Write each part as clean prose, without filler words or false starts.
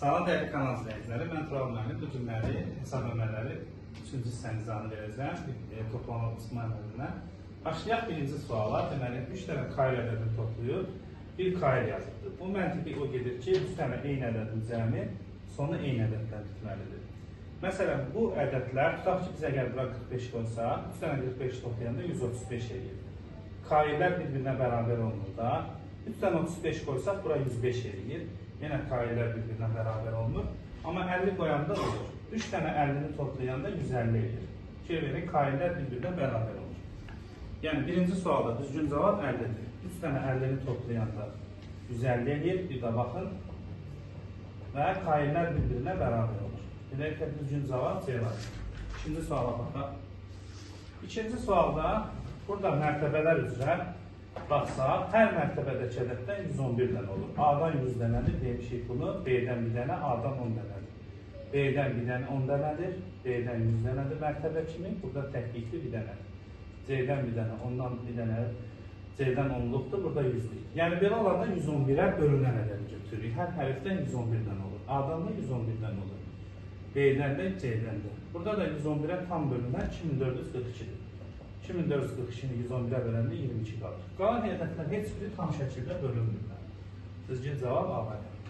Salam dəyərli kanal izləyiciləri, mən Tural müəllim bu günləri hesab əməlləri 3-cü hissəmizanı verəcəm toplama qismi əməlinə. Başlayaq birinci suala. Deməli, 3 dənə kail ədədini toplayıb, bir kail yazıbdır. Bu məntiqi o gedir ki, 3 dənə eyni ədədin cəmi sonu eyni ədəddən bitməlidir. Məsələn, bu ədədlər, tutaq ki, bizə gəlir 45 qoysa, 3 dənə 45 toplayanda 135 edir. Kaillər bir-birinə bərabər olmur da, 3 dənə 35 qoysaq, bura 105 edir. Yenə kaillər bir-birinə bərabər olmur. Amma 50 qoyanda olur. 3 dənə 50-ni toplayanda 150 edir. Fikir verin, kaillər bir-birinə bərabər olur. Yəni, birinci sualda düzgün cavab 50-dir. 3 dənə 50-ni toplayanda 150 edir. Bir də baxın. Və kaillər bir-birinə bərabər olur. Beləliklə, düzgün cavab C var. İkinci suala baxaq. İkinci sualda, burada mərtəbələr üzrə baxsaq, hər mərtəbədəki ədəddən 111 dənə olur. A-dan 100 dənədir, demişik bunu. B-dən 1 dənə, A-dan 10 dənədir. B-dən 1 dənə 10 dənədir. B-dən 100 dənədir mərtəbə kimi. Burada təklikli 1 dənədir. C-dən 1 dənə, ondan 1 dənə, C-dən 10-luqdur, burada 100-dür. Yəni, belə olanda 111-ə bölünən ədədi götürürük. Hər hərfdən 111 dənə olur. A-dan da 111 dənə olur. B-dən də, C-dən də. Burada da 111-ə tam bölünən 2442-dir. 2442-ni 111-ə böləndə 22 qalır. Qalan ədədlər heç biri tam şəkildə bölünmürlər. Düzgün cavab A variantı.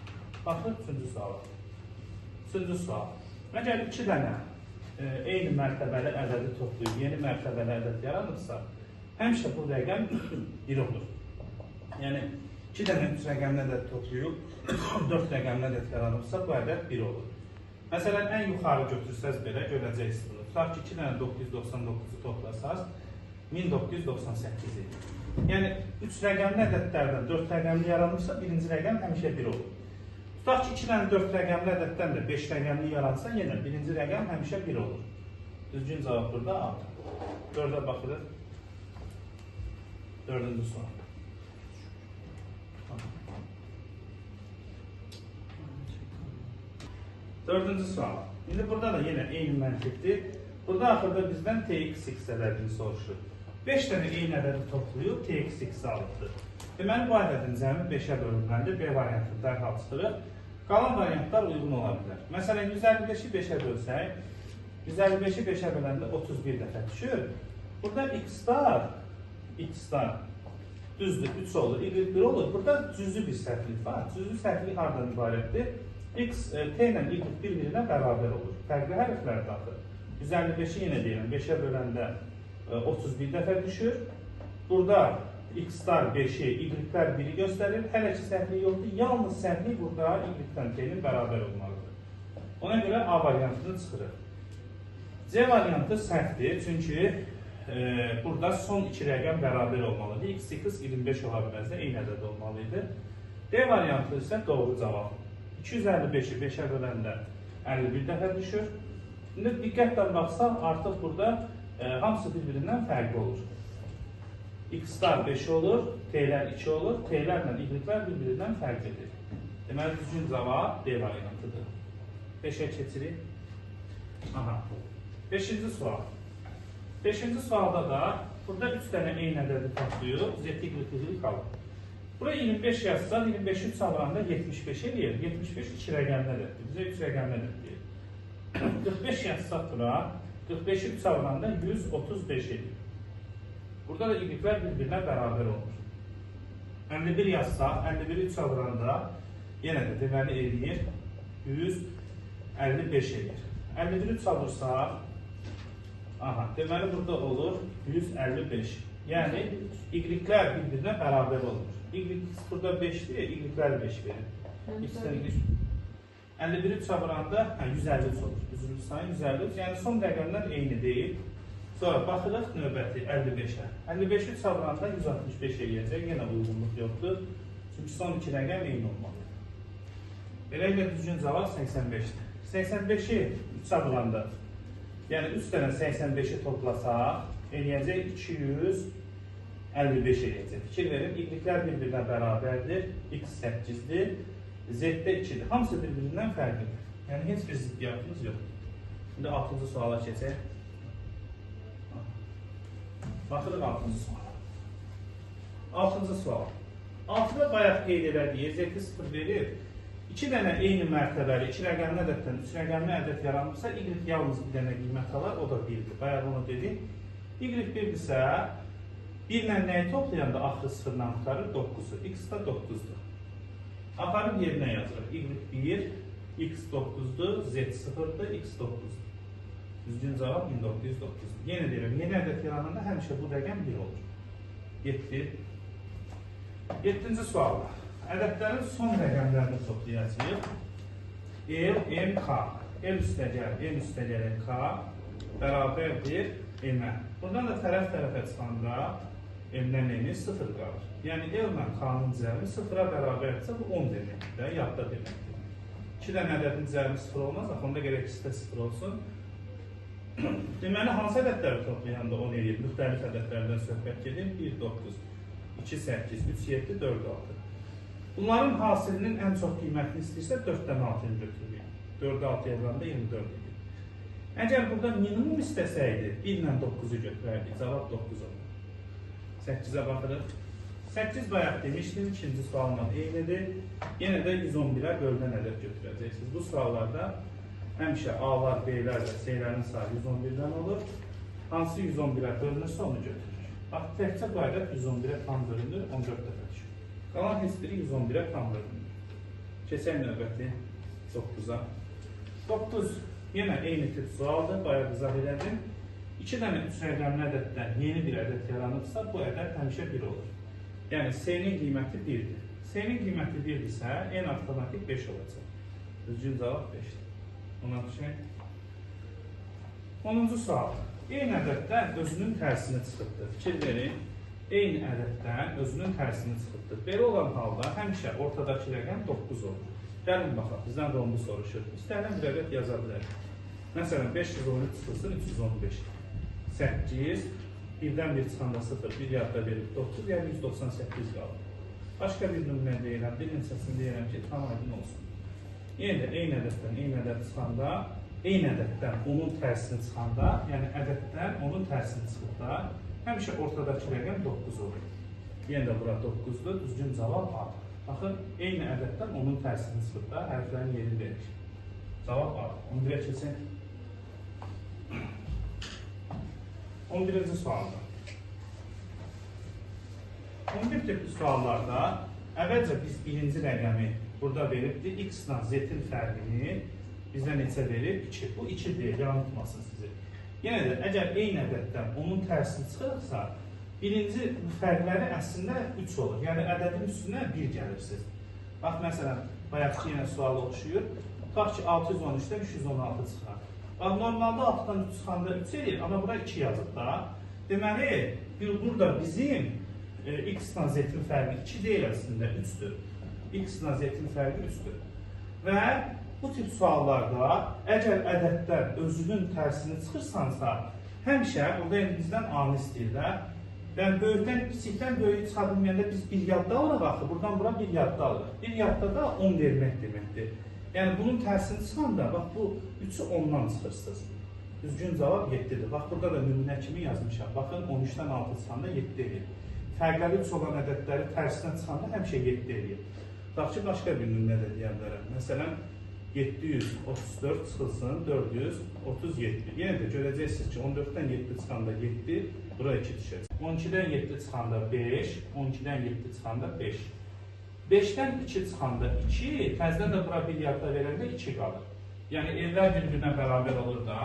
Baxın, üçüncü suala. Üçüncü sual. Məgər 2 dənə eyni mərtəbəli ədədi toplayıb, yeni mərtəbəli ədəd yaranırsa, həmişə bu rəqəm 1 olur. Yəni, 2 dənə 3 rəqəmli ədəd toplayıb, 4 rəqəmli ədəd yaranırsa, bu ədəd 1 olur. Məsələn, ən yuxarı götürsəz belə görəcəksiniz bunu. Tutaq ki, 2 dənə 999-u toplasaz, 1998 edir. Yəni, 3 rəqəmli ədədlərdən 4 rəqəmli yaranırsa, birinci rəqəm həmişə 1 olur. Tutaq ki, 2 dənə 4 rəqəmli ədəddən də 5 rəqəmli yaransa, yenə birinci rəqəm həmişə 1 olur. Düzgün cavab burada A. 4-ə baxırıq. 4-cü sual. Dördüncü sual. İndi burada da yenə eyni məntiqdir. Burada axırda bizdən TX ədədini soruşur. 5 dənə eyni ədədi toplayıb TX alıbdır. Deməli, bu ədədin cəmi 5-ə bölünməlidir. B variantını dərhal çıxırıq. Qalan variantlar uyğun ola bilər. Məsələn, 155-i 5-ə bölsək, 155-i 5-ə böləndə 31 dəfə düşür. Burada x-dar düzdür, 3 olur, y1 olur. Burada cüzlü bir səhvlik var. Cüzlü səhvlik hardan ibarətdir? X, T ilə Y bir-birinə bərabər olur. Fərqli hərflər daxil. 155-i yenə deyirəm, 5-ə böləndə 31 dəfə düşür. Burada X-dar 5-i, Y-lər 1-i göstərir. Hələ ki səhvlik yoxdur. Yalnız səhvlik burada Y-dən T-nin bərabər olmalıdır. Ona görə A variantını çıxırıq. C variantı səhvdir. Çünki burada son 2 rəqəm bərabər olmalıdır. X-X 25 ola bilməzdə eyni ədəd olmalıydı. D variantı isə doğru cavab. 255-i 5-ə böləndə 51 dəfə düşür. İndi diqqətlə baxsaq, artıq burada hamısı bir-birindən fərqli olur. X-lar 5 olur, T-lər 2 olur, T-lərlə Y-lər bir-birindən fərqlidir. Deməli, düzgün cavab D variantıdır. 5-ə keçirik. Aha. 5-ci sual. 5-ci sualda da burada 3 dənə eyni ədədi toplayıb, Z-Y qalır. Buraya 25 yazsaq, 25-i 3 alıranda 75 eləyir. 75 2 rəqəmli ədəddir. Bizə 3 rəqəmli ədəd deyir. 45 yazsaq bura, 45-i 3 alıranda 135 eləyir. Burada da y-lər bir-birinə bərabər olur. 51 yazsaq, 51-i 3 alıranda yenə də deməli eləyir 155 eləyir. 51-i 3 alırsaq, deməli burada olur 155. Yəni, y-lər bir-birinə bərabər olur. Y burada 5-dir, y-lər 5 verir. 51-i çağıranda 153 olur. Üzrlü sayı 153. Yəni, son rəqəmlər eyni deyil. Sonra baxırıq növbəti 55-ə. 55-i çağıranda 165 eləyəcək. Yenə uyğunluq yoxdur. Çünki son 2 rəqəm eyni olmalıdır. Beləliklə, düzgün cavab 85-dir. 85-i 3 çağıranda, yəni 3 dənə 85-i toplasaq, eləyəcək 255 eləyəcək. Fikir verin, y-lər bir-birinə bərabərdir, x 8-dir, z-də 2-dir. Hamısı bir-birindən fərqlidir. Yəni, heç bir ziddiyyatımız yoxdur. Şimdi 6-cı suala keçək. Baxırıq 6-cı suala. 6-cı sual. 6-da bayaq qeyd elədiyi z0 verir. 2 dənə eyni mərtəbəli 2 rəqəmli ədəddən 3 rəqəmli ədəd yaranırsa, y yalnız bir dənə qiymət alır, o da 1-dir. Bayaq onu dedik. Y 1-dirsə, 1 ilə nəyi toplayanda axırı 0-dan çıxarır? 9-u. X da 9-dur. Aparıb yerinə yazırıq. Y1, X 9-dur, Z 0-dır, X 9-dur. Düzgün cavab 1909-dur. Yenə deyirəm, yeni ədəd yarananda həmişə bu rəqəm 1 olur. 7. 7-ci sual. Ədədlərin son rəqəmlərini toplayacağıq. L, M, K. L üstəgəl, M üstəgəl K bərabərdir M-ə. Buradan da tərəf-tərəfə çıxanda M-dən M-i 0 qalır. Yəni L ilə K-nın cəmi 0-a bərabərdirsə, bu 10 deməkdir də, yadda deməkdir. 2 dənə ədədin cəmi 0 olmaz, onda gərək ikisi də 0 olsun. Deməli, hansı ədədləri toplayanda 10 eləyir? Müxtəlif ədədlərdən söhbət gedir. 1, 9, 2, 8, 3, 7, 4, 6. Bunların hasilinin ən çox qiymətini istəyirsə 4-dən 6-nı götürürük. 4-də 6 yazanda 24 edir. Əgər burada minimum istəsəydi, 1 ilə 9-u götürərdik. Cavab 9 olur. 8-ə baxırıq. 8 bayaq demişdim, ikinci sualla eynidir. Yenə də 111-ə bölünən ədəd götürəcəksiniz. Bu suallarda həmişə A-lar, B-lər və C-lərin sayı 111-dən olur. Hansı 111-ə bölünürsə onu götürür. Bax, təkcə bu ədəd 111-ə tam bölünür, 14 dəfə düşür. Qalan heç biri 111-ə tam bölünür. Keçək növbəti 9-a. 9 yenə eyni tip sualdır, bayaq izah elədim. 2 dənə 3 rəqəmli ədəddən yeni bir ədəd yaranırsa, bu ədəd həmişə 1 olur. Yəni, C-nin qiyməti 1-dir. C-nin qiyməti 1-dirsə, en avtomatik 5 olacaq. Düzgün cavab 5-dir. Ona düşək. 10-cu sual. Eyni ədəddən özünün tərsini çıxıbdır. Fikir verin. Eyni ədəddən özünün tərsini çıxıbdır. Belə olan halda həmişə ortadakı rəqəm 9 olur. Gəlin baxaq, bizdən rombu soruşur. İstənilən bir ədəd yaza bilərik. Məsələn, 513 çıxılsın 315. 8, 1-dən 1 çıxanda 0, 1 yadda verib 9, yəni 198 qalır. Başqa bir nümunə deyirəm, bir neçəsini deyirəm ki, tam aydın olsun. Yenə də eyni ədəddən eyni ədəd çıxanda, eyni ədəddən onun tərsini çıxanda, yəni ədəddən onun tərsini çıxıqda, həmişə ortadakı rəqəm 9 olur. Yenə də bura 9-dur, düzgün cavab A. Baxın, eyni ədəddən onun tərsini çıxıqda hərflərin yerini verir. Cavab A. 11-ə keçək. 11-ci sualda. 11 tipli suallarda əvvəlcə biz birinci rəqəmi burada veribdir. X ilə Z-in fərqini bizə neçə verir? 2. Bu 2 deyil, yanıltmasın sizi. Yenə də, əgər eyni ədəddən onun tərsini çıxırsa, birinci fərqləri əslində 3 olur. Yəni, ədədin üstünə 1 gəlirsiniz. Bax, məsələn, bayaqki yenə sual oxşuyur. Tutaq ki, 613-dən 316 çıxar. Bax, normalda 6-dan 3 çıxanda 3 edir, amma bura 2 yazıb da. Deməli, burada bizim X ilə Z-in fərqi 2 deyil əslində, 3-dür. X ilə Z-in fərqi 3-dür. Və bu tip suallarda, əgər ədəddən özünün tərsini çıxırsansa, həmişə, burada bizdən A-nı istəyirlər. Yəni, böyükdən, kiçikdən böyüyü çıxa bilməyəndə biz bir yadda alırıq axı, buradan bura bir yadda alırıq. Bir yadda da 10 vermək deməkdir. Yəni, bunun tərsini çıxanda, bax, bu 3-ü 10-dan çıxırsınız. Düzgün cavab 7-dir. Bax, burada da nümunə kimi yazmışam. Baxın, 13-dən 6 çıxanda 7 edir. Fərqləri 3 olan ədədləri tərsinə çıxanda həmişə 7 edir. Tutaq ki, başqa bir nümunə də deyə bilərəm. Məsələn, 734 çıxılsın 437. Yenə də görəcəksiniz ki, 14-dən 7 çıxanda 7, bura 2 düşəcək. 12-dən 7 çıxanda 5, 12-dən 7 çıxanda 5. 5-dən 2 çıxanda 2, təzdən də bura bir yadda verəndə 2 qalır. Yəni, ellər bir-birinə bərabər olur da.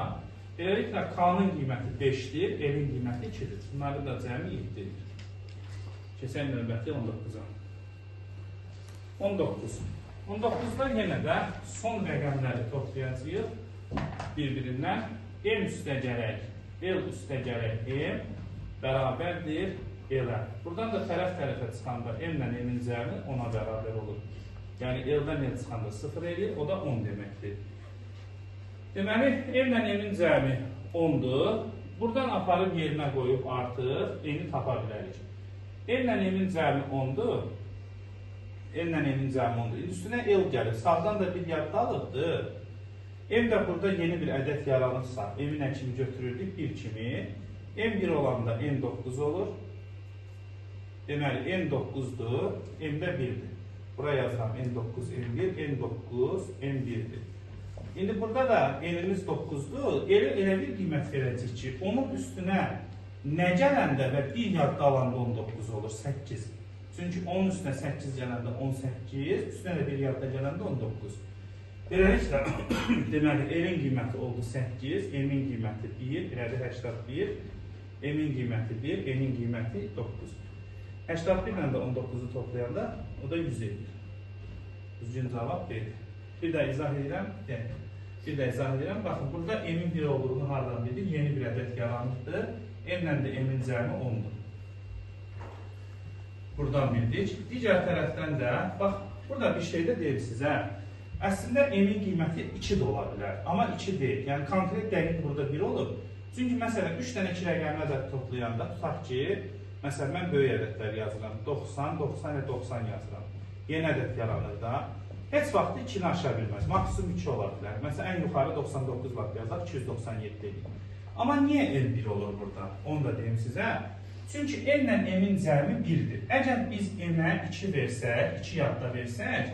Beləliklə, K-nın qiyməti 5-dir, L-in qiyməti 2-dir. Bunların da cəmi 7-dir. Keçək növbəti 19-a. 19. 19-da yenə də son rəqəmləri toplayacağıq bir-birindən. M üstəgərək, L üstəgərək M bərabərdir L-ə. Buradan da tərəf-tərəfə çıxanda M ilə M-in cəmi 10-a bərabər olur. Yəni, L-dən L çıxanda 0 edir, o da 10 deməkdir. Deməli, M ilə M-in cəmi 10-dur. Buradan aparıb yerinə qoyub artıq M-i tapa bilərik. M ilə M-in cəmi 10-dur. M ilə M-in cəmi 10-dur. Üstünə L gəlir. Sağdan da bir yadda alıbdır. M də burada yeni bir ədəd yaranırsa, M-in əkini götürürdük 1 kimi. M1 olanda M9 olur. Deməli, M9-dur, M də 1-dir. Buraya yazıram N9, N1, N9, N1'dir. İndi burada da N'imiz 9'dur. Elə bir qiymət verəcək ki, onun üstünə nə gələndə və bir yadda alanda 19 olur, 8. Çünki onun üstünə 8 gələndə 18, üstünə də bir yadda gələndə 19. Beləliklə, deməli, N'in qiyməti oldu 8, M'in qiyməti 1, irəli 81, M'in qiyməti 1, N'in qiyməti 9. 81 ilə də 19'u toplayanda o da 100 edir. Düzgün cavab verir. Bir də izah edirəm, baxın, burada M'in 1 olduğunu hardan bilir? Yeni bir ədəd yaranıbdır. N'lə də M'in cəmi 10'dur. Buradan bildik. Digər tərəfdən də, bax, burada bir şey də deyil sizə. Əslində M'in qiyməti 2 də ola bilər, amma 2 deyil. Yəni, konkret dəqiq burada 1 olur. Çünki, məsələn, 3 dənə 2 rəqəmi ədəd toplayanda, tutaq ki, məsələn, mən böyük ədədlər yazıram. 90, 90 və 90 yazıram. Yeni ədəd yaranır da. Heç vaxt 2-ni aşağı bilməz. Maksimum 2 ola bilər. Məsələn, ən yuxarı 99 vaxt yazaq, 297 edir. Amma niyə N1 olur burada? Onu da deyim sizə. Çünki N ilə M'in cəmi 1'dir. Əgər biz M'ə 2 versək, 2 yadda versək,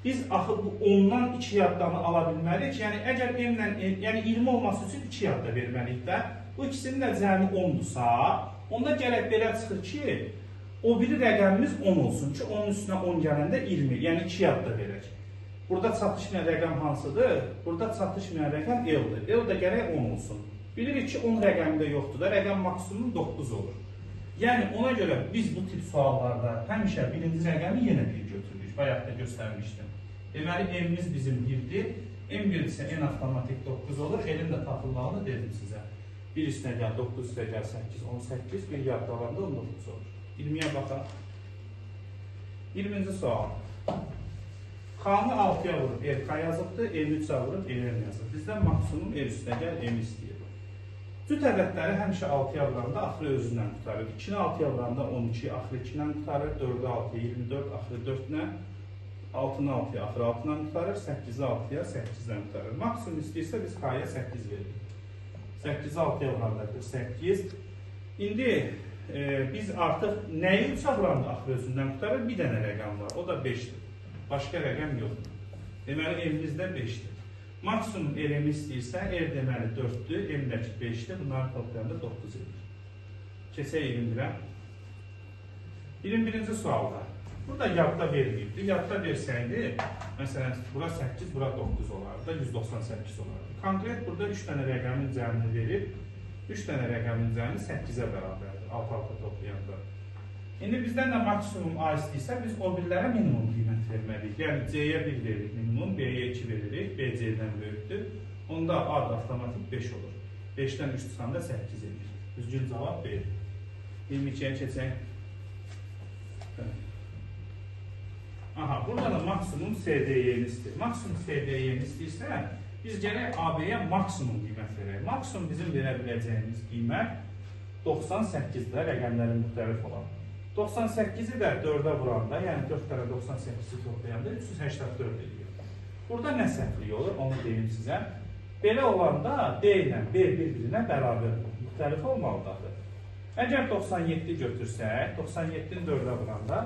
biz axı bu 10'dan 2 yaddanı ala bilməliyik. Yəni, əgər M'lə, yəni 20 olması üçün 2 yadda verməliyik də. Bu ikisinin də cəmi 10'dursa, onda gərək belə çıxır ki, o biri rəqəmimiz 10 olsun ki, onun üstünə 10 gələndə 20, yəni 2 yadda verək. Burada çatışmayan rəqəm hansıdır? Burada çatışmayan rəqəm L-dir. L da gərək 10 olsun. Bilirik ki, 10 rəqəmi də yoxdur da, rəqəm maksimum 9 olur. Yəni, ona görə biz bu tip suallarda həmişə birinci rəqəmi yenə 1 götürürük. Bayaq da göstərmişdim. Deməli, M'imiz bizim 1'dir. M1 isə N avtomatik 9 olur. L'in də tapılmağını dedim sizə. 1 üstünə gəl, 9 üstünə gəl, 8, 18, bir yadda alanda 19 olur. 20'yə baxaq. 20-ci sual. K-nı 6'ya vurub RK yazıbdır, M3'ə vurub M yazıb. Bizdən maksimum R üstünə gəl, M istəyir. Cüt ədədləri həmişə 6'ya vuranda axırı özündən tutarır. 2-ni 6'ya vuranda 12, axırı 2-dən tutarır. 4'ü 6'ya 24, axırı 4-nə. 6'nı 6'ya, axırı 6'dan tutarır. 8'i 6'ya, 8'dən tutarır. Maksimum istəyirsə biz K-ya 8 veririk. 8'i 6'ya vuranda 48. İndi biz artıq nəyi 3'ə vuranda axırı özündən tutarır? Bir dənə rəqəm var, o da 5'dir. Başqa rəqəm yoxdur. Deməli, M'imizdə 5'dir. Maksimum R-mi istəyirsə, R deməli 4'dür, M-dəki 5'dir. Bunları toplayanda 9 edir. Keçək 21'ə. 21-ci sualda. Burada yadda verilibdir. Yadda versəydi, məsələn, bura 8, bura 9 olardı, 198 olardı. Konkret burada 3 dənə rəqəmin cəmini verib, 3 dənə rəqəmin cəmini 8'ə bərabərdir, alt-alta toplayanda. İndi bizdən də maksimum A istəyirsə, biz o birlərə minimum qiymət verməliyik. Yəni, C-yə 1 veririk minimum, B-yə 2 veririk, B C-dən böyükdür. Onda A da avtomatik 5 olur. 5'dən 3 çıxanda 8 edir. Düzgün cavab B. 22'yə keçək. Aha, burada da maksimum SDY-ni istəyir. Maksimum SDY-ni istəyirsə, biz gərək AB-yə maksimum qiymət verək. Maksimum bizim verə biləcəyimiz qiymət 98-də rəqəmlərin müxtəlif olan. 98'i də 4'ə vuranda, yəni 4 dənə 98'i toplayanda 384 edir. Burada nə səhvlik olur, onu deyim sizə. Belə olanda D ilə B bir-birinə bərabər olur. Müxtəlif olmalıdır. Əgər 97 götürsək, 97'ni 4'ə vuranda,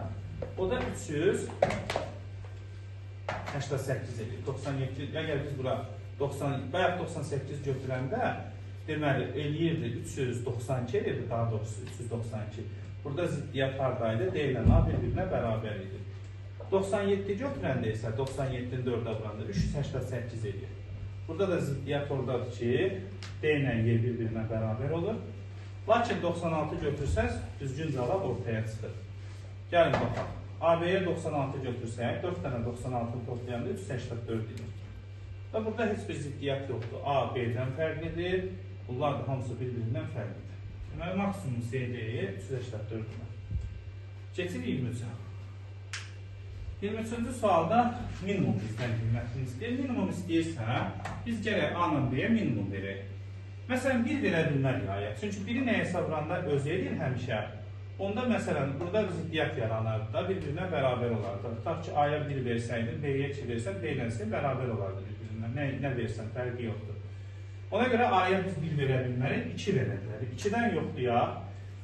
o da 388 edir. 97, əgər biz bura bayaq 98 götürəndə, deməli, eləyirdi 392 edirdi, daha doğrusu 392. Burada ziddiyyət hardaydı, D ilə A bir-birinə bərabər idi. 97 götürəndə isə 97'ni 4'ə vuranda 388 edir. Burada da ziddiyyət oradadır ki, D ilə Y bir-birinə bərabər olur. Lakin 96 götürsəz, düzgün cavab ortaya çıxır. Gəlin baxaq. AB-yə 96 götürsək, 4 dənə 96'ını toplayanda 384 edir. Və burada heç bir ziddiyyət yoxdur. A, B-dən fərqlidir. Bunlar da hamısı bir-birindən fərqlidir. Deməli, maksimum CD-yə 384-dür. Keçir 23-ə. 23-cü sualda minimum bizdən qiymətini istəyir. Minimum istəyirsə, biz gərək A-nın B-yə minimum verək. Məsələn, 1 verə bilmərik A-ya. Çünki 1-i nəyə hesablarında özü edir həmişə. Onda, məsələn, burada ziddiyyət yaranardı da, bir-birinə bərabər olardı. Tutaq ki, A-ya 1 versəydin, B-yə 2 versən, B ilə sən bərabər olardı bir-birinə. Nə versən, fərqi yoxdur. Ona görə A-ya biz 1 verə bilmərik, 2 verə bilərik. 2-dən yoxdur ya.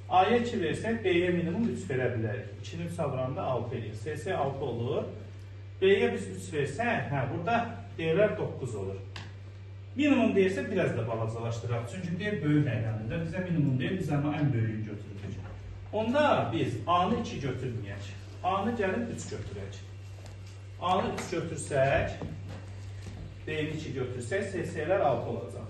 A-ya 2 versək, B-yə minimum 3 verə bilərik. 2-ni 3 alıranda 6 eləyir. S-yə 6 olur. B-yə biz 3 versək, burada D-lər 9 olur. Minimum deyirsə, biraz da balacalaşdıraq. Çünki D böyük rəqəmində. Bizə minimum deyir, biz amma ən böyüyünü götürürük. Onda biz A-nı 2 götürməyək. A-nı gəlib 3 götürək. A-nı 3 götürsək, D-ni 2 götürsək, S-lər 6 olacaq.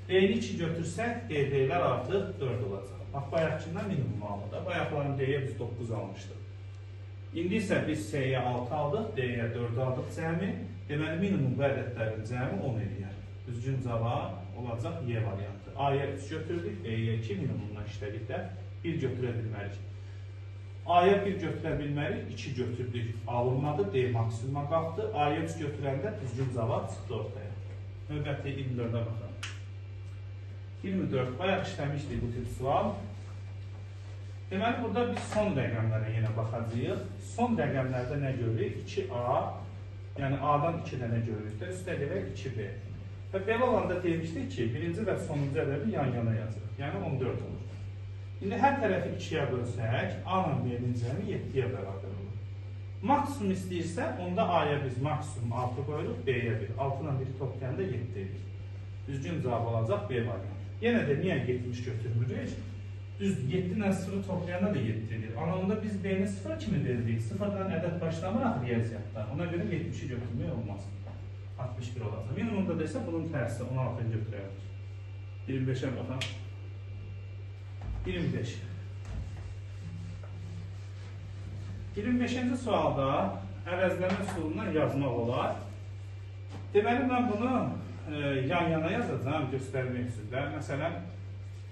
D-ni 2 götürsək, D-lər artıq 4 olacaq. Bax, bayaqkindən minimum aldı. Bayaqların D-yə biz 9 almışdıq. İndi isə biz S-yə 6 aldıq, D-yə 4 aldıq cəmi. Deməli, minimum bu ədədlərin cəmi 10 eləyər. Düzgün cavab olacaq Y variantı. A-ya 3 götürdük, B-yə 2 minimumdan işlədikdə 1 götürə bilmərik. A-ya 1 götürə bilmərik, 2 götürdük, alınmadı, D maksimuma qalxdı. A-ya 3 götürəndə düzgün cavab çıxdı ortaya. Növbəti 24-ə baxalım. 24, bayaq işləmişdik bu tip sual. Deməli, burada biz son rəqəmlərə yenə baxacağıq. Son rəqəmlərdə nə görürük? 2A, yəni A-dan 2 dənə görürük də, üstə gələk 2B. Və belə olanda demişdik ki, birinci və sonuncu ədəbi yan-yana yazırıq, yəni 14 olur. İndi hər tərəfi 2-yə bölsək, A-la B-nin cəmi 7-yə bərabər olur. Maksimum istəyirsə, onda A-ya biz maksimum 6 qoyuruq, B-yə 1. 6-la 1-i toplayanda 7 edir. Düzgün cavab olacaq B variantı. Yenə də niyə 70 götürmürük? Düz 7-lə 0-ı toplayanda da 7 edir. Anlamda biz B-ni 0 kimi verdik. 0-dan ədəd başlamıraq riyaziyyatda. Ona görə 70-i götürmək olmaz. 61 olacaq. Minimumda desə, bunun tərsi 16-ını götürərik. 25-ə baxaq. 25. 25-ci sualda əvəzləmə üsulundan yazmaq olar. Deməli, mən bunu yan-yana yazacağım, göstərmək üsulda. Məsələn,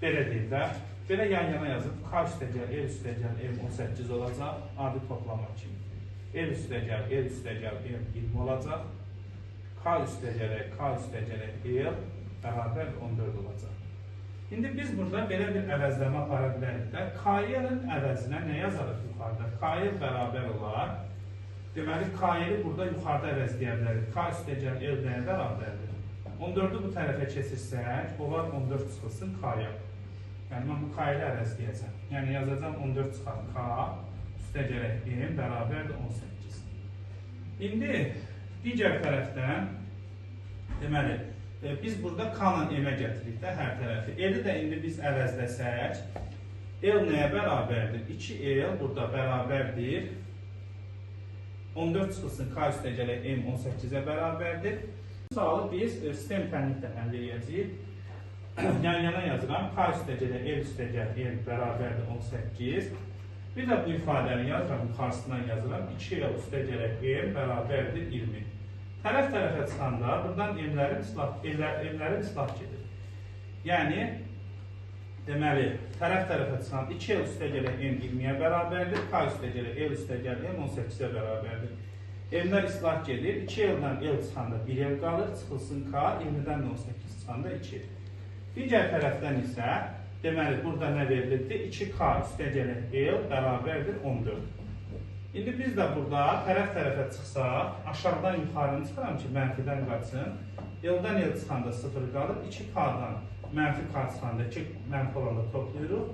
belə deyil də, belə yan-yana yazıb, K üstəgəl, L üstəgəl, M 18 olacaq, adi toplamaq kimi. L üstəgəl, L üstəgəl, M 20 olacaq. K üstəgələk, K üstəgələk, L bərabər 14 olacaq. İndi biz burada belə bir əvəzləmə apara bilərik də, K-nin əvəzinə nə yazarıq yuxarıda? K-yə bərabər olar. Deməli, K-yi burada yuxarıda əvəzləyə bilərik. K üstəgəl L nəyə bərabərdir? 14-ü bu tərəfə keçirsək, olar 14 çıxılsın K-ya. Yəni, mən bu K-yi əvəzləyəcəm. Yəni, yazacağım 14 çıxar K üstəgələk M bərabərdir 18. İndi, digər tərəfdən, deməli, biz burada K-la M-ə gətiririk də hər tərəfi. L-i də indi biz əvəzləsək, L nəyə bərabərdir? 2L burada bərabərdir. 14 çıxılsın K üstəgələk M 18-ə bərabərdir. Bu sualı biz sistem tənliklə həll edəcəyik. Yan-yana yazıram. K üstəgələk L üstəgəl M bərabərdir 18. Bir də bu ifadəni yazıram, yuxarısından yazıram. 2L üstəgələk M bərabərdir 20. Tərəf-tərəfə çıxanda buradan emlərin islah gedir. Yəni, deməli, tərəf-tərəfə çıxan 2L üstəgələk M 20-yə bərabərdir, K üstəgələk L üstəgəl M 18-ə bərabərdir. Emlər islah gedir, 2L-dən L çıxanda 1L qalır, çıxılsın K, 20-dən 18 çıxanda 2. Digər tərəfdən isə, deməli, burada nə verilirdi? 2K üstəgələk L bərabərdir 14. İndi biz də burada tərəf-tərəfə çıxsaq, aşağıdan yuxarını çıxıram ki, mənfidən qaçsın. L-dən L çıxanda 0 qalır, 2K-dan mənfi K çıxanda 2 mənfi olanda toplayırıq.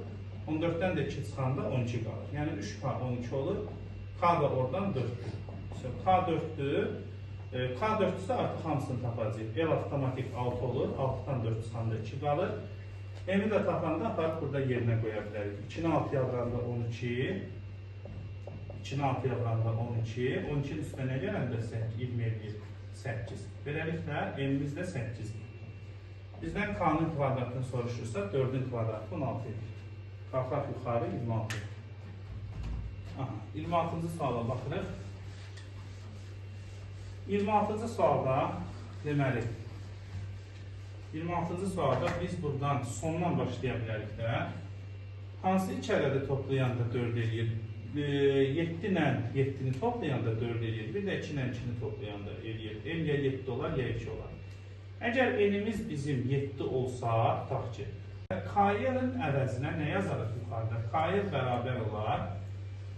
14-dən də 2 çıxanda 12 qalır. Yəni 3K 12 olur, K da oradan 4-dür. K 4-dür, K 4-dürsə artıq hamısını tapacaq. L avtomatik 6 olur, 6-dan 4 çıxanda 2 qalır. M-i də tapanda aparıb burada yerinə qoya bilərik. 2-ni 6-ya vuranda 12, 2-ni 6-ya vuranda 12, 12-nin üstünə gələndə 28. Beləliklə, M-imiz də 8-dir. Bizdən K-nın kvadratını soruşursa, 4-ün kvadratı 16 edir. Qalxaq yuxarı 26. 26-cı suala baxırıq. 26-cı sualda, deməli, 26-cı sualda biz buradan sondan başlaya bilərik də. Hansı iki ədədi toplayanda 4 eləyir? 7 ilə 7-ni toplayanda 4 eləyir, bir də 2 ilə 2-ni toplayanda eləyir. M ya 7 olar, ya 2 olar. Əgər N-imiz bizim 7 olsa, tutaq ki, K-nin əvəzinə nə yazarıq yuxarıda? K-y bərabər olar.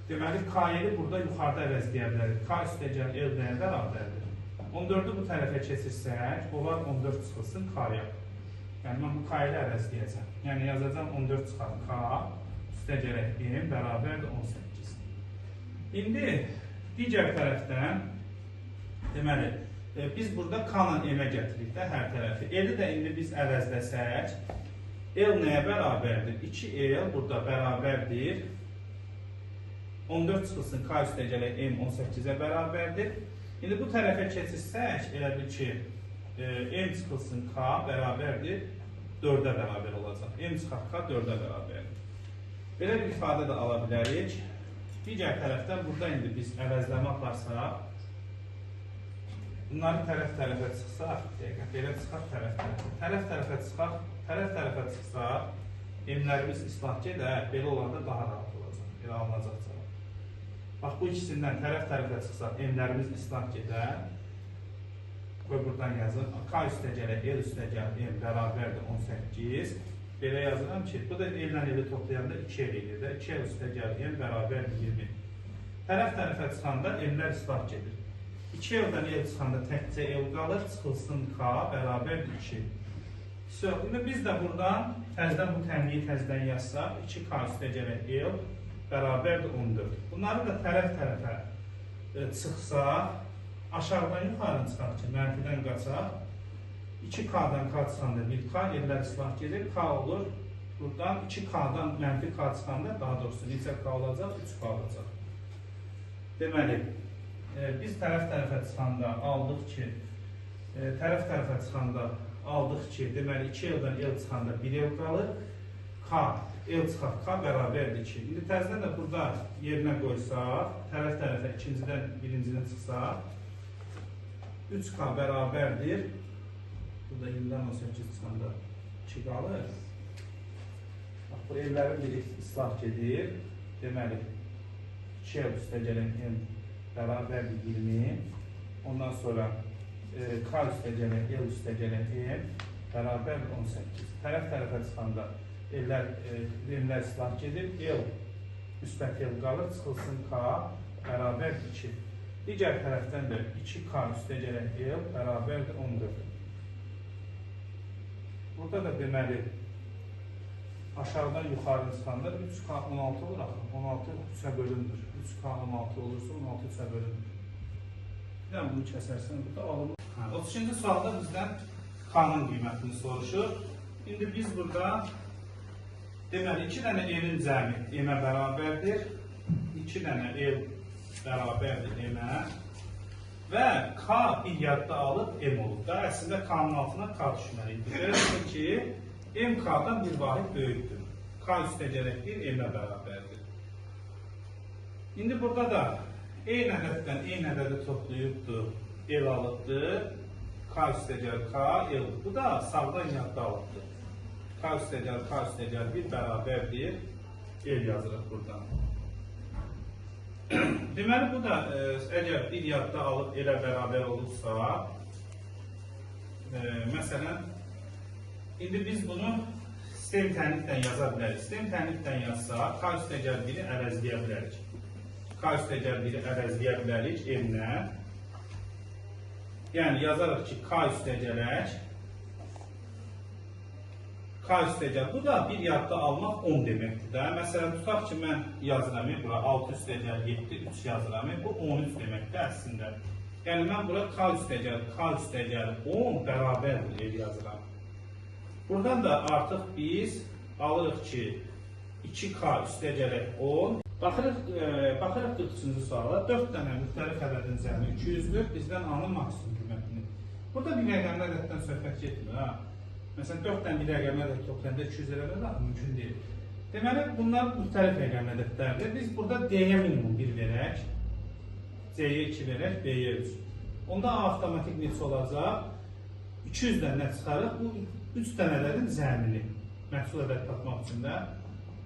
Deməli, K-yi burada yuxarıda əvəzləyə bilərik. K üstəgəl L nəyə bərabərdir? 14-ü bu tərəfə keçirsək, olar 14 çıxılsın K-ya. Yəni, mən bu K-yi əvəzləyəcəm. Yəni, yazacağım 14 çıxar K üstəgələk m bərabərdir 18. İndi digər tərəfdən deməli biz burada k-la m-ə gətiririk də hər tərəfi. L-i də indi biz əvəzləsək, L nəyə bərabərdir? 2L burada bərabərdir 14 çıxılsın k üstəgələk m 18-ə bərabərdir. İndi bu tərəfə keçirsək, elə bil ki, m çıxılsın k bərabərdir 4-ə bərabər olacaq. M çıxaq k 4-ə bərabərdir. Belə bir ifadə də ala bilərik. Digər tərəfdən burada indi biz əvəzləmə aparsaq, bunları tərəf-tərəfə çıxsaq, belə çıxaq tərəf-tərəfə, tərəf-tərəfə çıxsaq, m-lərimiz islah gedər, belə olanda daha rahat olacaq, belə alınacaq cavab. Bax, bu ikisindən tərəf-tərəfə çıxsaq, m-lərimiz islah gedər, qoy buradan yazın, k üstəgələk, l üstəgələk, m bərabərdir 18, belə yazıram ki, bu da l-lə l-i toplayanda 2 eləyir də, 2 üstəgələk, m bərabərdir 20. Tərəf-tərəfə çıxanda m-lər islah gedir. 2 eldən l çıxanda təkcə l qalır, çıxılsın k bərabərdir 2. İndi biz də buradan təzdən bu təmliyi təzdən yazsaq, 2k üstəgələk l bərabərdir 14. Bunları da tərəf-tərəfə çıxsaq, aşağıdan yuxarı çıxaq ki, mənfidən qaçaq. 2k-dan k çıxanda 1k, l-lər islah gedir, k olur. Buradan 2k-dan mənfi k çıxanda, daha doğrusu neçə k olacaq? 3k olacaq. Deməli, biz tərəf-tərəfə çıxanda aldıq ki, deməli 2 eldən l çıxanda 1 el qalır, k, l çıxaq k bərabərdir 2. İndi təzdən də burada yerinə qoysaq, tərəf-tərəfə ikincidən birincini çıxsaq, 3k bərabərdir, burada 20-dən 18 çıxanda 2 qalır. Bax, bu ellərin biri islah gedir, deməli 2 el üstəgələk m bərabərdir 20. Ondan sonra k üstəgələk, l üstəgələk m bərabərdir 18. Tərəf-tərəfə çıxanda m-lər islah gedir. L üstət l qalır, çıxılsın k bərabərdir 2. Digər tərəfdən də 2k üstəgələk l bərabərdir 14. Burada da deməli aşağıdan yuxarı çıxanda 3k 16 olur axı. 16 3-ə bölündür. 3k 16 olursa 16 3-ə bölündür. Bir də bunu kəsərsən burada alınır. 32-ci sualda bizdən k-nın qiymətini soruşur. İndi biz burada deməli 2 dənə l-in cəmi m-ə bərabərdir. 2 dənə l bərabərdir m-ə. Və k bir yadda alıb m olur da. Əslində k-nın altına k düşməliydik. Görürsün ki, m k-dan bir vahid böyükdür. K üstəgələkdir, m-ə bərabərdir. İndi burada da eyni ədəddən eyni ədədi toplayıbdır, l alıbdır. K üstəgəl k, l. Bu da sağdan yadda alıbdır. K üstəgəl 1 bərabərdir, l yazırıq buradan. Deməli, bu da əgər bir yadda alıb elə bərabər olursa, məsələn, indi biz bunu sistem tənlikdən yaza bilərik. Sistem tənlikdən yazsaq, k üstəgəl 1-i əvəzləyə bilərik. K üstəgəl 1-i əvəzləyə bilərik m-lə. Yəni, yazarıq ki, k üstəgələk, bu da bir yadda almaq 10 deməkdir də. Məsələn, tutaq ki, mən yazıram, bura 6 üstəgəl 7, 3 yazıram, bu 13 deməkdir əslində. Yəni, mən bura k üstəgəl 10 bərabərdir yazıram. Buradan da artıq biz alırıq ki, 2k üstəgələk 10. Baxırıq 43-cü suala. 4 dənə müxtəlif ədədin cəmi 200-dür. Bizdən A-nın maksimum qiymətini. Burada bir rəqəmli ədəddən söhbət getmir. Məsələn, 4 dənə bir rəqəmli ədəd toplayanda 200 eləmək də mümkün deyil. Deməli, bunlar müxtəlif rəqəmli ədədlərdir. Biz burada D-yə minimum 1 verək, C-yə 2 verək, B-yə 3. Onda A avtomatik neçə olacaq? 200-dən nə çıxarıq? Bu 3 dənə ədədin cəmini məhsul ədəd tapmaq üçün də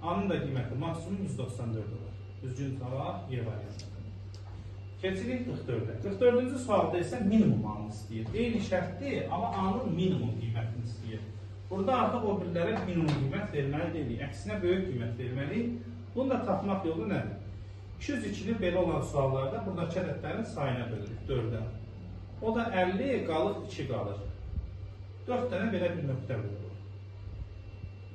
A-nın da qiyməti maksimum 194 olur. Düzgün cavab Y variantı. Keçirik 44-ə. 44-cü sualda isə minimum A-nı istəyir. Eyni şərtdir, amma A-nın minimum qiymətini istəyir. Burada artıq o birlərə minimum qiymət verməli deyilik. Əksinə böyük qiymət verməliyik. Bunu da tapmaq yolu nədir? 202-li belə olan suallarda buradakı ədədlərin sayına bölürük 4-ə. O da 50 qalır, 2 qalır. 4 dənə belə bir nöqtə bölürük.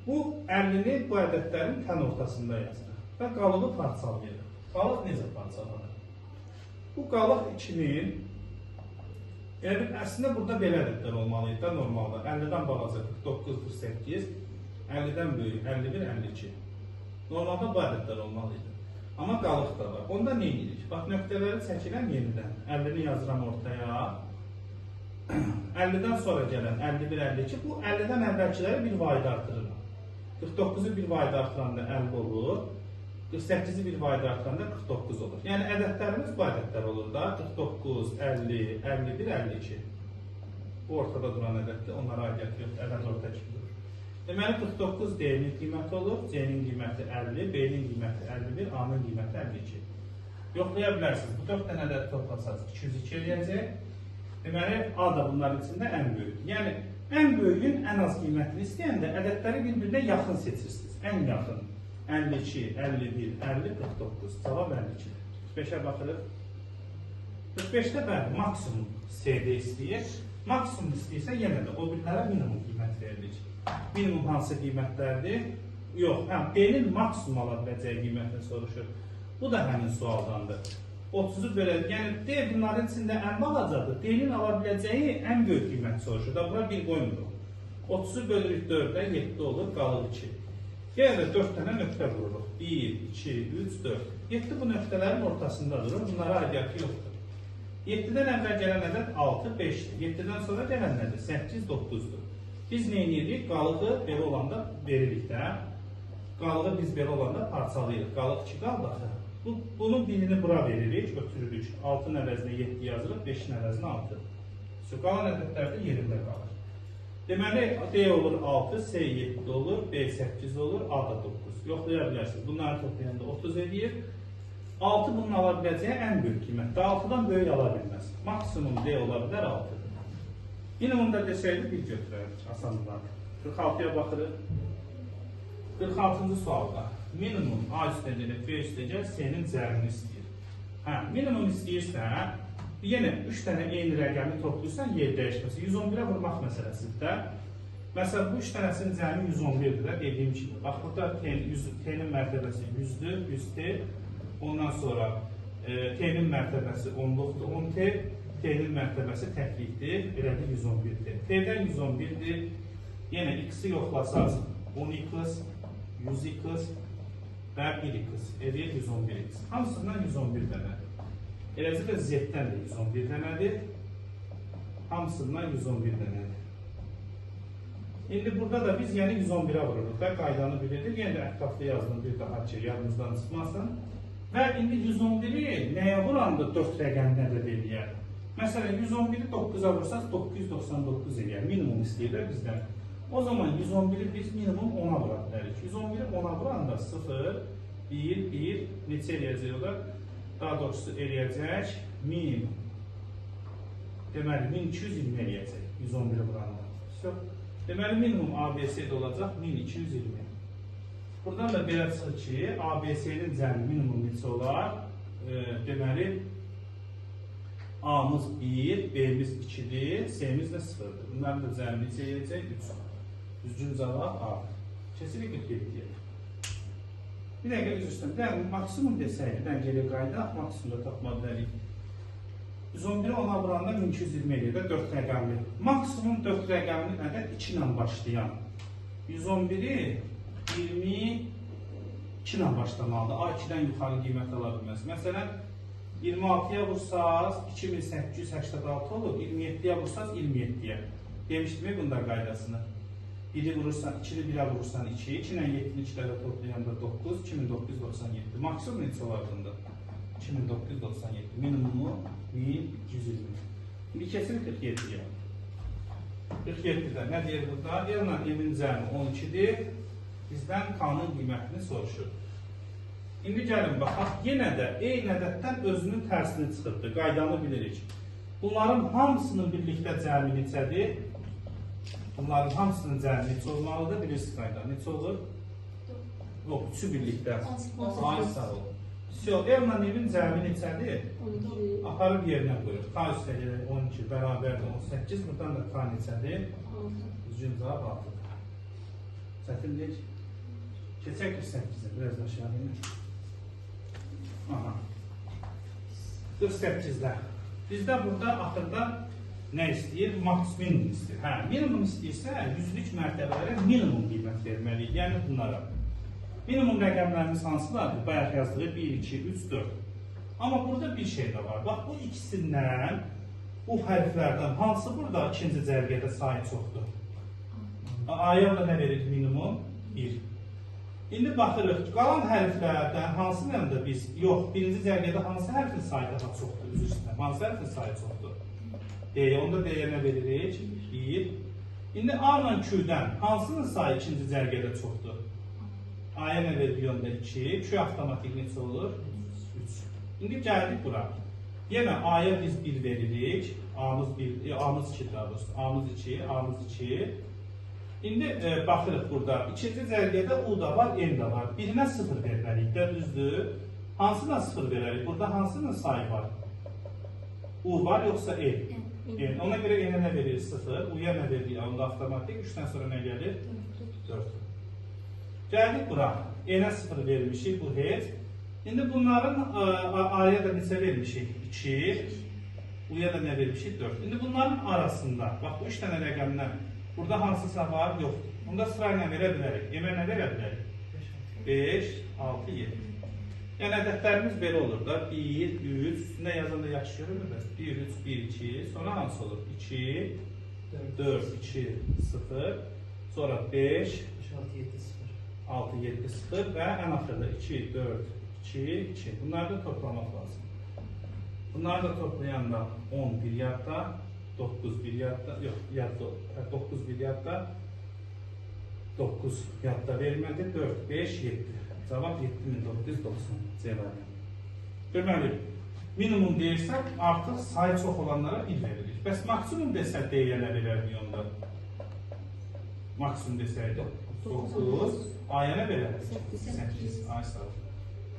Bu 50-ni bu ədədlərin tən ortasında yazırıq və qalığı parçalayırıq. Qalıq necə parçalanır? Bu qalıq 2-nin əslində burada belə ədədlər olmalıydı da normalda. 50-dən balaca 49, 48, 50-dən böyük 51, 52. Normalda bu ədədlər olmalıydı. Amma qalıq da var. Onda nə edirik? Bax, nöqtələri çəkilən yenidən. 50-ni yazıram ortaya. 50-dən sonra gələn 51, 52. Bu 50-dən əvvəlkiləri bir vahid artırıram. 49-u bir vahid artıranda 50 olur. 48-i bir vahid artıranda 49 olur. Yəni ədədlərimiz bu ədədlər olur da. 49, 50, 51, 52. Bu ortada duran ədəddir. Onlara aidiyyət yox, ədəd orta kimi durur. Deməli 49 D-nin qiyməti olur, C-nin qiyməti 50, B-nin qiyməti 51, A-nın qiyməti 52. Yoxlaya bilərsiniz. Bu 4 dənə ədəd toplasaz 202 eləyəcək. Deməli A da bunların içində ən böyükdür. Yəni ən böyüyün ən az qiymətini istəyəndə ədədləri bir-birinə yaxın seçirsiniz. Ən yaxın 52, 51, 50, 49. Cavab 52. 45-ə baxırıq. 45-də bəli, maksimum C-də istəyir. Maksimum istəyirsə yenə də o birlərə minimum qiymət verilir. Minimum hansı qiymətlərdir? Yox, D-nin maksimum ala biləcəyi qiymətini soruşur. Bu da həmin sualdandır. 30-u bölək, yəni D bunların içində ən balacadır. D-nin ala biləcəyi ən böyük qiymət soruşur. Da bura 1 qoymuruq. 30-u bölürük 4-də 7 olur, qalır 2. Yenə də 4 dənə nöqtə vururuq. 1, 2, 3, 4. 7 bu nöqtələrin ortasında durur. Bunlara aidiyyəti yoxdur. 7-dən əvvəl gələn ədəd 6, 5-dir. 7-dən sonra gələn nədir? 8, 9-dur. Biz nə edirik? Qalığı belə olanda veririk də. Qalığı biz belə olanda parçalayırıq. Qalıq 2 qaldı axı. Bunun birini bura veririk, ötürürük. 6-ın əvəzinə 7 yazırıq, 5-in əvəzinə 6. Qalan ədədlər də yerində qalır. Deməli, D olur 6, C 7 olur, B 8 olur, A da 9. Yoxlaya bilərsiniz. Bunları toplayanda 30 edir. 6 bunun ala biləcəyi ən böyük qiymətdir. 6-dan böyük ala bilməz. Maksimum D ola bilər 6-dır. Minimumda desəydi bir götürərək, asanlıqlar. 46-ya baxırıq. 46-cı sualda. Minimum A üstəcək, B üstəcək, C-nin cərini istəyir. Minimum istəyirsə, yenə 3 dənə eyni rəqəmi toplayırsan, yer dəyişməsi. 111-ə vurmaq məsələsində. Məsələn, bu 3 dənəsinin cəmi 111-dir də, dediyim kimi. Bax, burada T-nin mərtəbəsi 100-dür, 100T. Ondan sonra T-nin mərtəbəsi 10-luqdur, 10T. T-nin mərtəbəsi təklikdir, belədir 111-dir. T-dən 111-dir. Yenə X-i yoxlasaq 10X, 100X və 1X. Eləyir 111X. Hamısından 111 dənədir. Eləcə də Z-dən də 111 dənədir. Hamısından 111 dənədir. İndi burada da biz yəni 111-ə vururuq və qaydanı bilirik. Yenə də ətraflı yazdım bir daha ki, yadımızdan çıxmasın. Və indi 111-i nəyə vuranda 4 rəqəminə də eləyər? Məsələn, 111-i 9-a vursaq 999 eləyər. Minimum istəyirlər bizdən. O zaman 111-i biz minimum 10-a vura bilərik. 111-i 10-a vuranda 0, 1, 1, neçə eləyəcək olar? Daha doğrusu eləyəcək 1000. Deməli, 1220 eləyəcək 111-i vuranda. Deməli, minimum ABC-də olacaq 1220. Buradan da belə çıxır ki, ABC-nin cəmi minimum neçə olar? Deməli, A-mız 1, B-miz 2-dir, C-miz də 0-dır. Bunların da cəmi neçə eləyəcək? 3. Düzgün cavab A-dır. Kəsirik 47-yə. Bir dəqiqə üz üstəm. Maksimum desəydik, dəngəli qayda, maksimumda tapma bilərik. 111-i 10-a vuranda 1220 eləyir də 4 rəqəmli. Maksimum 4 rəqəmli ədəd 2 ilə başlayan. 111-i 22 ilə başlamalıdır. A2-dən yuxarı qiymət ala bilməz. Məsələn, 26-ya vursaz 2886 olur, 27-yə vursaz 27-yə. Demişdim bunda qaydasını. 1-i vurursan, 2-ni 1-ə vurursan 2, 2 ilə 7-ni 2 dəfə toplayanda 9, 2997. Maksimum neçə olar bunda? 2997. Minimumu 1120. Şimdi kesirik 47'ye. 47'de ne deyir burada? Deyirlə evin cəmi 12'dir. Bizdən kanun qiymətini soruşur. İndi gəlin baxaq, yenə də eyni ədəddən özünün tərsini çıxırdı. Qaydanı bilirik. Bunların hamısının birlikdə cəmi neçədir? Bunların hamısının cəmi neçə olmalıdır? Bilirsiniz qayda. Neçə olur? Yox, üçü birlikdə. Ay sağ ol. Evlə evin cəmi neçədir? Aparıb yerinə qoyur. K üstəgəlir 12, bərabərdir 18. Buradan da K neçədir? Düzgün cavab 6. Çətin deyil. Keçək 48'e, biraz aşağı inin. Aha. 48'də. Bizdə burada axırda nə istəyir? Max minimum istəyir. Hə, minimum istəyirsə, yüzlük mərtəbələrə minimum qiymət verməliyik. Yəni bunlara. Minimum rəqəmlərimiz hansılardır? Bayaq yazdığı 1, 2, 3, 4. Amma burada bir şey də var. Bax, bu ikisindən, bu hərflərdən hansı burada ikinci cərgədə sayı çoxdur? A-ya da nə verir minimum? 1. İndi baxırıq, qalan hərflərdən hansının da biz, yox, birinci cərgədə hansı hərfin sayı daha çoxdur? Üzr istəyirəm, hansı hərfin sayı çoxdur? D-yə, onda D-yə nə veririk? 1. İndi A ilə Q-dən hansının sayı ikinci cərgədə çoxdur? A-ya nə veririk onda 2, Q avtomatik neçə olur? 3. İndi gəldik bura. Yenə A-ya biz 1 veririk, A-mız 2 daha doğrusu, A-mız 2, A-mız 2. İndi baxırıq burada, ikinci cərgədə U da var, N da var. Birinə 0 verməliyik də, düzdür. Hansına 0 verərik? Burada hansının sayı var? U var, yoxsa N? N. Ona görə N-ə nə veririk? 0. U-ya nə veririk? Onda avtomatik. 3-dən sonra nə gəlir? 4. Gəldik bura. N-ə 0 vermişik, bu heç. İndi bunların A-ya da neçə vermişik? 2. U-ya da nə vermişik? 4. İndi bunların arasında, bax bu 3 dənə rəqəmdən burada hansısa var? Yox. Bunda sırayla verə bilərik. M-ə nə verə bilərik? 5, 6, 7. Yəni ədədlərimiz belə olur da. 1, 3, üstündə yazanda yaxşı görürmü? 1, 3, 1, 2. Sonra hansı olur? 2, 4, 2, 0. Sonra 5, 6, 7, 0 və ən axırda 2, 4, 2, 2. Bunları da toplamaq lazım. Bunları da toplayanda 11 yadda, 9 bir yadda, yox, yadda, 9 bir yadda, 9 yadda vermədi, 4, 5, 7. Cavab 7990 cevabı. Deməli, minimum deyirsək, artıq sayı çox olanlara 1 veririk. Bəs maksimum desək, deyə nə verərdik onda? Maksimum desəydi 9, A-ya nə verərdik? 8, ay sağ olun.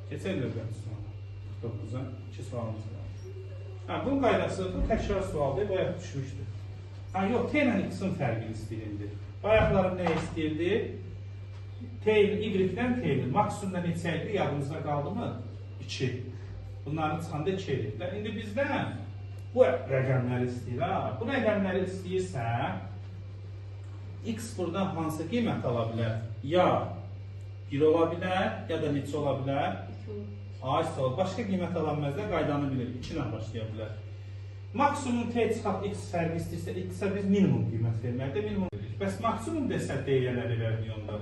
Keçək növbəti suala. 9-a 2 sualımız var. Bunun qaydası, bu təkrar sualdır, bayaq düşmüşdür. Yox, T ilə X-in fərqini istəyirdi. Bayaqları nə istəyirdi? T ilə Y-dən T ilə maksimumda neçə idi? Yadımızda qaldı mı? 2. Bunların çıxanda 2 edirlər. İndi bizdən bu rəqəmləri istəyir. Bu rəqəmləri istəyirsə, X burada hansı qiymət ala bilər? Ya 1 ola bilər, ya da neçə ola bilər? Başqa qiymət alanmazda qaydanı bilir. 2 ilə başlaya bilər. Maksimum T çıxaq X fərqi istəyirsə, X-ə biz minimum qiymət verməkdə minimum veririk. Bəs maksimum desək, D-yə nə verərdik onda?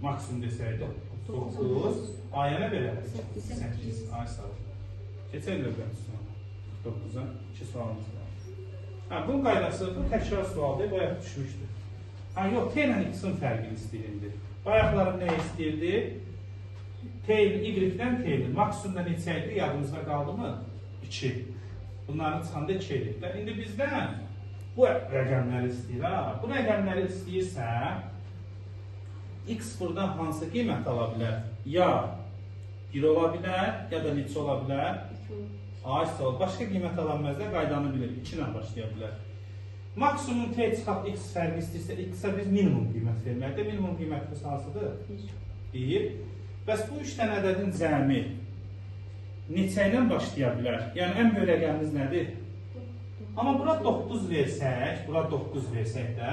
Maksimum desəydi 9, A-ya nə verərdik? 8, ay sağ olun. Keçək növbəti suala. 9-a 2 sualımız var. Bunun qaydası, bu təkrar sualdır, bayaq düşmüşdür. Yox, T ilə X-in fərqini istəyirdi. Bayaqları nə istəyirdi? T ilə Y-dən T ilə maksimumda neçə idi? Yadımızda qaldı mı? 2. Bunların çıxanda 2 edirlər. İndi bizdən bu rəqəmləri istəyir. Bu rəqəmləri istəyirsə, X burada hansı qiymət ala bilər? Ya 1 ola bilər, ya da neçə ola bilər? Başqa qiymət alanmazda qaydanı bilir. 2 ilə başlaya bilər. Maksimum T çıxaq X fərqi istəyirsə, X-ə biz minimum qiymət verməkdə. Minimum qiymətimiz hansıdır? 1. Bəs bu 3 dənə ədədin cəmi neçə ilə başlaya bilər? Yəni, ən böyük rəqəmimiz nədir? Amma bura 9 versək, də,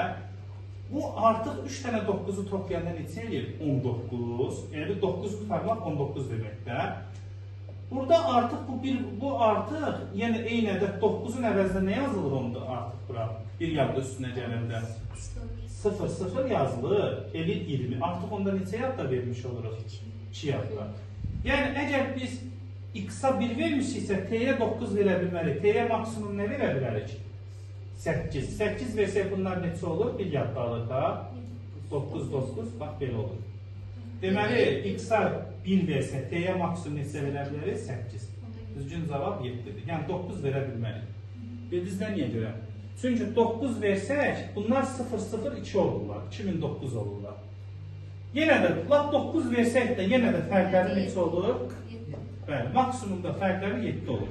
bu artıq 3 dənə 9-u toplayanda neçə eləyir? 19. Yəni, 9 tutarmaq 19 deməkdə. Burada artıq bu artıq, yəni eyni ədəd 9-un əvəzində nə yazılır onda artıq bura? Bir yadda üstünə gələndə. 0, 0 yazılır, eli 20. Artıq onda neçə yadda vermiş oluruq? 2 yadda. Yəni, əgər biz X-a 1 vermişiksə, T-yə 9 verə bilmərik. T-yə maksimum nə verə bilərik? 8. 8 versək bunlar neçə olur? Bir yadda alır da. 9, 9, bax belə olur. Deməli, X-a 1 versək, T-yə maksimum neçə verə bilərik? 8. Düzgün cavab 7-dir. Yəni, 9 verə bilmərik. Bildinizdə niyə görə? Çünki 9 versək, bunlar 0, 0, 2 olurlar. 2009 olurlar. Yenə də, 9 versək də, yenə də fərqləri neçə olur? Bəli, maksimumda fərqləri 7 olur.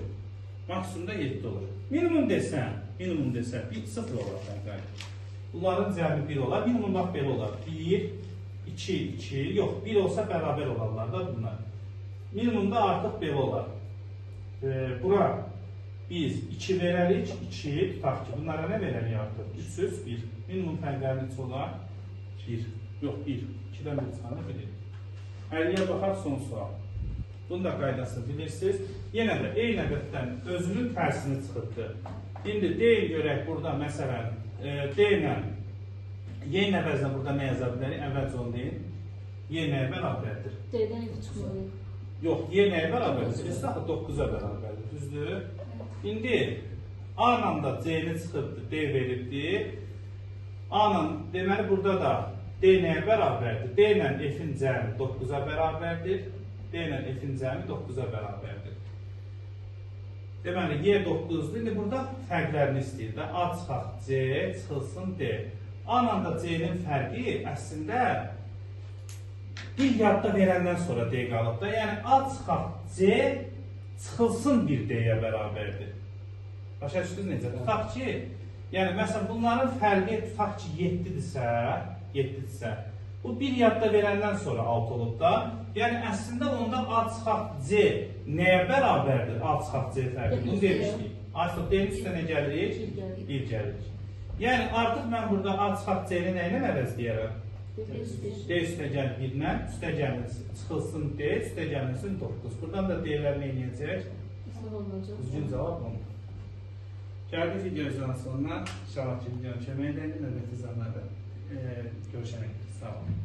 Maksimumda 7 olur. Minimum desəm, 1, 0 olar fərqləri. Bunların cəmi 1 olar. Minimum bax belə olar. 1, 2, 2, yox 1 olsa bərabər olarlar da bunlar. Minimumda artıq belə olar. Bura biz 2 verərik, 2 tutaq ki, bunlara nə verərik artıq? 301. Minimum fərqləri neçə olar? 1. Yox 1. 2-dən 1 çıxanı bilirik. 50-yə baxaq son sual. Bunun da qaydasını bilirsiniz. Yenə də eyni ədəddən özünün tərsini çıxıbdır. İndi deyin görək burada məsələn D ilə Y-nin əvəzinə burada nə yaza bilərik? Əvvəlcə onu deyin. Y nəyə bərabərdir? D-dən yox çıxmalıyıq. Yox, Y nəyə bərabərdir? Biz axı 9-a bərabərdir, düzdür? İndi A ilə da C-ni çıxıbdır, D veribdir. A ilə, deməli burada da D nəyə bərabərdir? D ilə F-in cəmi 9-a bərabərdir. D ilə F-in cəmi 9-a bərabərdir. Deməli, Y 9-dur. İndi burada fərqlərini istəyir də. A çıxaq C, çıxılsın D. A ilə da C-nin fərqi əslində bir yadda verəndən sonra D qalıb da. Yəni, A çıxaq C, çıxılsın bir D-yə bərabərdir. Başa düşdünüz necə? Tutaq ki, yəni, məsələn, bunların fərqi tutaq ki, 7-dirsə, bu bir yadda verəndən sonra 6 olub da. Yəni, əslində onda A çıxaq C nəyə bərabərdir? A çıxaq C fərqi. Bunu demişdik. Artıq D-nin üstə nə gəlirik? 1 gəlirik. Yəni, artıq mən burada A çıxaq C-ni nə ilə əvəz deyərəm? D üstə gəl 1-lə, üstə gəlinsin, çıxılsın D, üstə gəlinsin 9. Buradan da D-lər nə eləyəcək? Düzgün cavab olmalı. Gəldik videonun sonuna. İnşallah ki, videonun kömək edək. Növbəti zamanlarda görüşənək. Sağ olun.